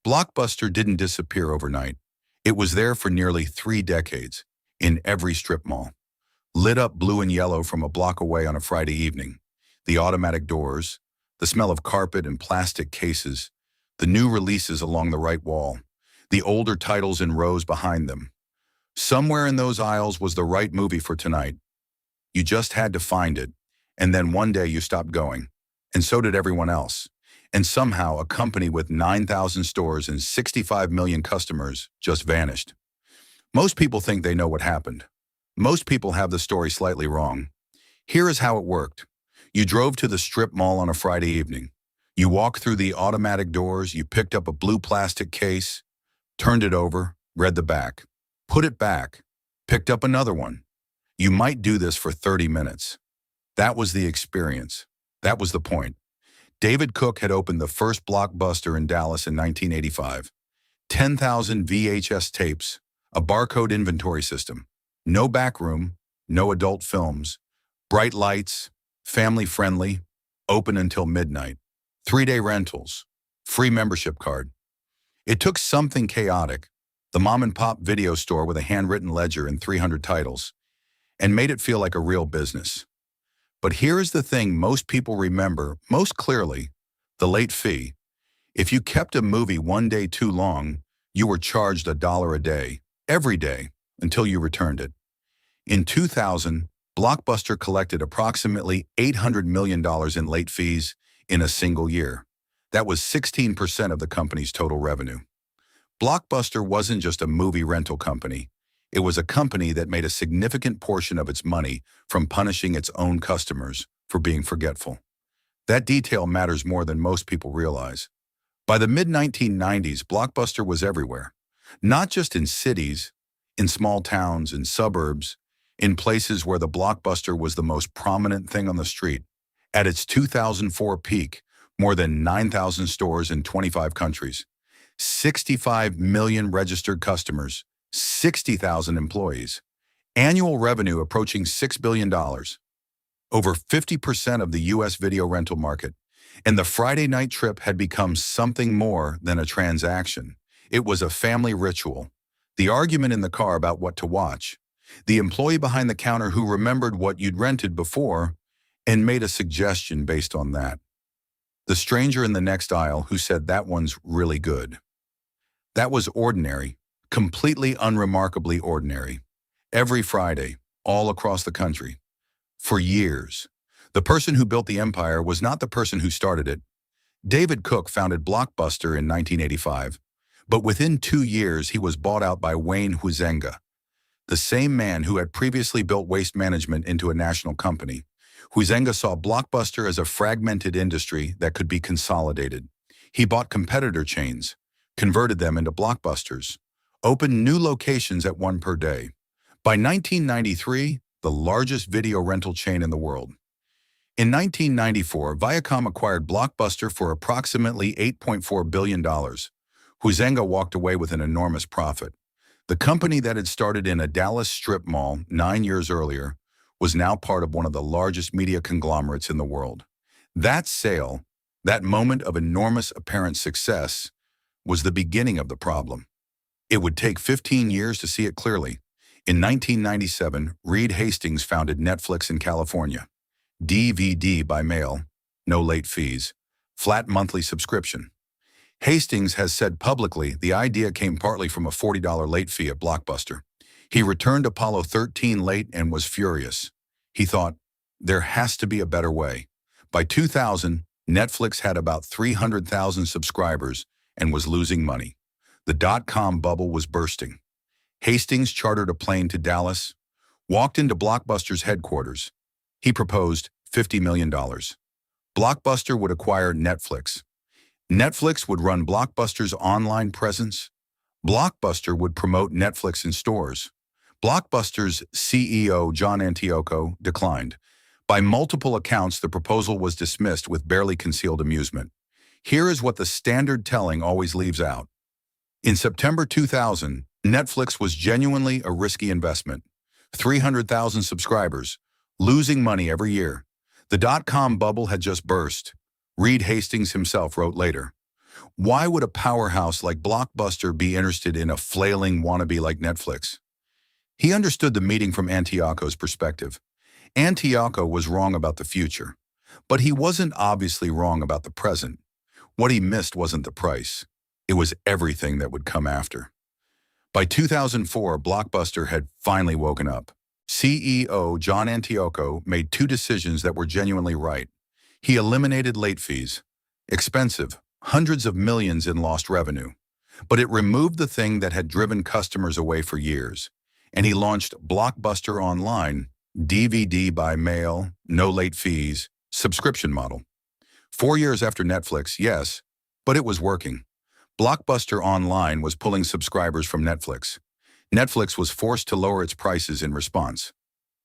Blockbuster didn't disappear overnight. It was there for nearly 3 decades, in every strip mall. Lit up blue and yellow from a block away on a Friday evening. The automatic doors, the smell of carpet and plastic cases, the new releases along the right wall, the older titles in rows behind them. Somewhere in those aisles was the right movie for tonight. You just had to find it, and then one day you stopped going. And so did everyone else. And somehow a company with 9,000 stores and 65 million customers just vanished. Most people think they know what happened. Most people have the story slightly wrong. Here is how it worked. You drove to the strip mall on a Friday evening. You walked through the automatic doors, you picked up a blue plastic case, turned it over, read the back, put it back, picked up another one. You might do this for 30 minutes. That was the experience. That was the point. David Cook had opened the first Blockbuster in Dallas in 1985. 10,000 VHS tapes, a barcode inventory system, no back room, no adult films, bright lights, family-friendly, open until midnight, 3-day rentals, free membership card. It took something chaotic, the mom-and-pop video store with a handwritten ledger and 300 titles, and made it feel like a real business. But here is the thing most people remember most clearly, the late fee. If you kept a movie one day too long, you were charged $1 a day, every day, until you returned it. In 2000, Blockbuster collected approximately $800 million in late fees in a single year. That was 16% of the company's total revenue. Blockbuster wasn't just a movie rental company. It was a company that made a significant portion of its money from punishing its own customers for being forgetful. That detail matters more than most people realize. By the mid-1990s, Blockbuster was everywhere. Not just in cities, in small towns, in suburbs, in places where the Blockbuster was the most prominent thing on the street. At its 2004 peak, more than 9,000 stores in 25 countries, 65 million registered customers, 60,000 employees, annual revenue approaching $6 billion, over 50% of the U.S. video rental market, and the Friday night trip had become something more than a transaction. It was a family ritual. The argument in the car about what to watch, the employee behind the counter who remembered what you'd rented before and made a suggestion based on that. The stranger in the next aisle who said that one's really good. That was ordinary, completely unremarkably ordinary. Every Friday, all across the country. For years. The person who built the empire was not the person who started it. David Cook founded Blockbuster in 1985, but within 2 years he was bought out by Wayne Huizenga, the same man who had previously built waste management into a national company. Huizenga saw Blockbuster as a fragmented industry that could be consolidated. He bought competitor chains, converted them into Blockbusters, opened new locations at one per day. By 1993, the largest video rental chain in the world. In 1994, Viacom acquired Blockbuster for approximately $8.4 billion. Huizenga walked away with an enormous profit. The company that had started in a Dallas strip mall 9 years earlier was now part of one of the largest media conglomerates in the world. That sale, that moment of enormous apparent success, was the beginning of the problem. It would take 15 years to see it clearly. In 1997, Reed Hastings founded Netflix in California. DVD by mail, no late fees, flat monthly subscription. Hastings has said publicly the idea came partly from a $40 late fee at Blockbuster. He returned Apollo 13 late and was furious. He thought, there has to be a better way. By 2000, Netflix had about 300,000 subscribers and was losing money. The dot-com bubble was bursting. Hastings chartered a plane to Dallas, walked into Blockbuster's headquarters. He proposed $50 million. Blockbuster would acquire Netflix. Netflix would run Blockbuster's online presence. Blockbuster would promote Netflix in stores. Blockbuster's CEO, John Antioco, declined. By multiple accounts, the proposal was dismissed with barely concealed amusement. Here is what the standard telling always leaves out. In September 2000, Netflix was genuinely a risky investment. 300,000 subscribers, losing money every year. The dot-com bubble had just burst. Reed Hastings himself wrote later, Why would a powerhouse like Blockbuster be interested in a flailing wannabe like Netflix? He understood the meeting from Antiocho's perspective. Antiocho was wrong about the future, but he wasn't obviously wrong about the present. What he missed wasn't the price. It was everything that would come after. By 2004, Blockbuster had finally woken up. CEO John Antiocho made two decisions that were genuinely right. He eliminated late fees, expensive, hundreds of millions in lost revenue. But it removed the thing that had driven customers away for years. And he launched Blockbuster Online, DVD by mail, no late fees, subscription model. 4 years after Netflix, yes, but it was working. Blockbuster Online was pulling subscribers from Netflix. Netflix was forced to lower its prices in response.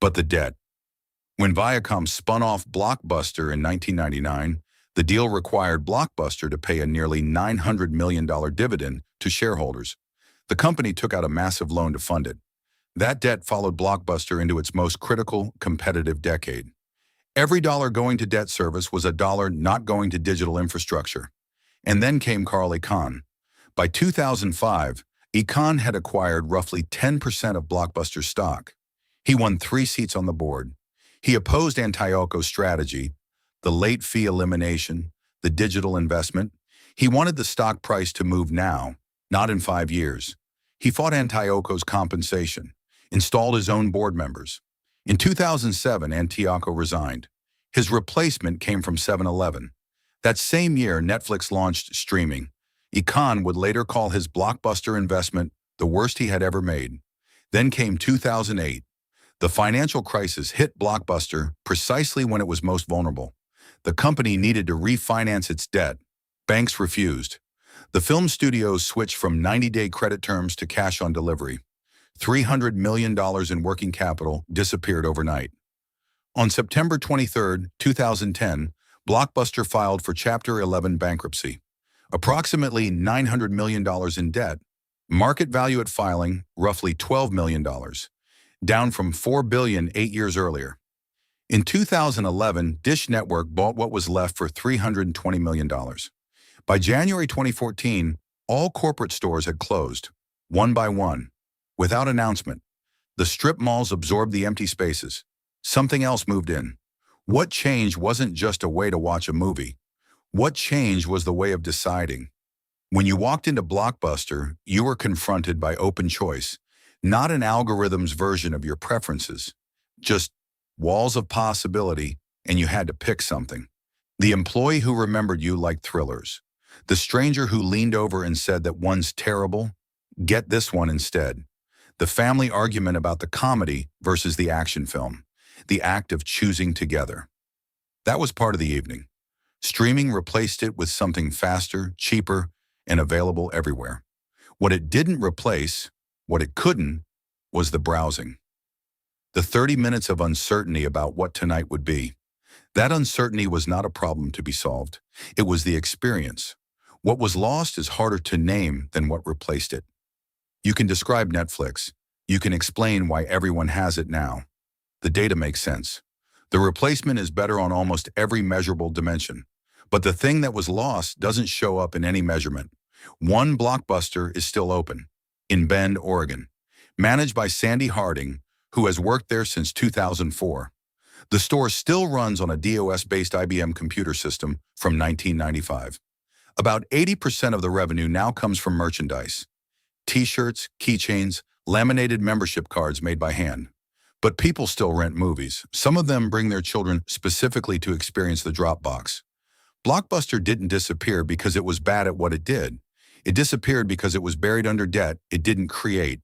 But the debt. When Viacom spun off Blockbuster in 1999, the deal required Blockbuster to pay a nearly $900 million dividend to shareholders. The company took out a massive loan to fund it. That debt followed Blockbuster into its most critical, competitive decade. Every dollar going to debt service was a dollar not going to digital infrastructure. And then came Carl Icahn. By 2005, Icahn had acquired roughly 10% of Blockbuster stock. He won 3 seats on the board. He opposed Antiocho's strategy, the late fee elimination, the digital investment. He wanted the stock price to move now, not in 5 years. He fought Antiocho's compensation, installed his own board members. In 2007, Antiocho resigned. His replacement came from 7-Eleven. That same year, Netflix launched streaming. Icahn would later call his Blockbuster investment the worst he had ever made. Then came 2008. The financial crisis hit Blockbuster precisely when it was most vulnerable. The company needed to refinance its debt. Banks refused. The film studios switched from 90-day credit terms to cash on delivery. $300 million in working capital disappeared overnight. On September 23, 2010, Blockbuster filed for Chapter 11 bankruptcy. Approximately $900 million in debt. Market value at filing, roughly $12 million, down from $4 billion 8 years earlier. In 2011, Dish Network bought what was left for $320 million. By January 2014, all corporate stores had closed, one by one, without announcement. The strip malls absorbed the empty spaces. Something else moved in. What changed wasn't just a way to watch a movie. What changed was the way of deciding. When you walked into Blockbuster, you were confronted by open choice, not an algorithm's version of your preferences, just walls of possibility, and you had to pick something. The employee who remembered you liked thrillers. The stranger who leaned over and said that one's terrible, get this one instead. The family argument about the comedy versus the action film. The act of choosing together. That was part of the evening. Streaming replaced it with something faster, cheaper, and available everywhere. What it didn't replace, what it couldn't, was the browsing. The 30 minutes of uncertainty about what tonight would be. That uncertainty was not a problem to be solved. It was the experience. What was lost is harder to name than what replaced it. You can describe Netflix. You can explain why everyone has it now. The data makes sense. The replacement is better on almost every measurable dimension. But the thing that was lost doesn't show up in any measurement. One Blockbuster is still open, in Bend, Oregon, managed by Sandy Harding, who has worked there since 2004. The store still runs on a DOS-based IBM computer system from 1995. About 80% of the revenue now comes from merchandise. T-shirts, keychains, laminated membership cards made by hand. But people still rent movies. Some of them bring their children specifically to experience the drop box. Blockbuster didn't disappear because it was bad at what it did. It disappeared because it was buried under debt it didn't create,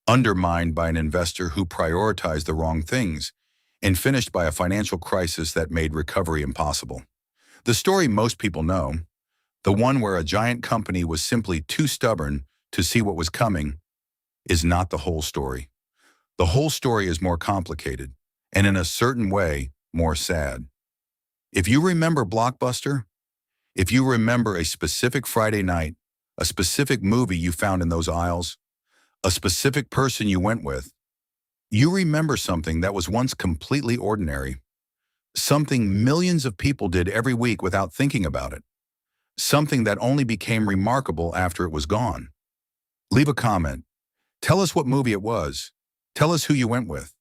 undermined by an investor who prioritized the wrong things, and finished by a financial crisis that made recovery impossible. The story most people know, the one where a giant company was simply too stubborn to see what was coming, is not the whole story. The whole story is more complicated, and in a certain way, more sad. If you remember Blockbuster, if you remember a specific Friday night, a specific movie you found in those aisles, a specific person you went with, you remember something that was once completely ordinary, something millions of people did every week without thinking about it. something that only became remarkable after it was gone. Leave a comment. Tell us what movie it was. Tell us who you went with.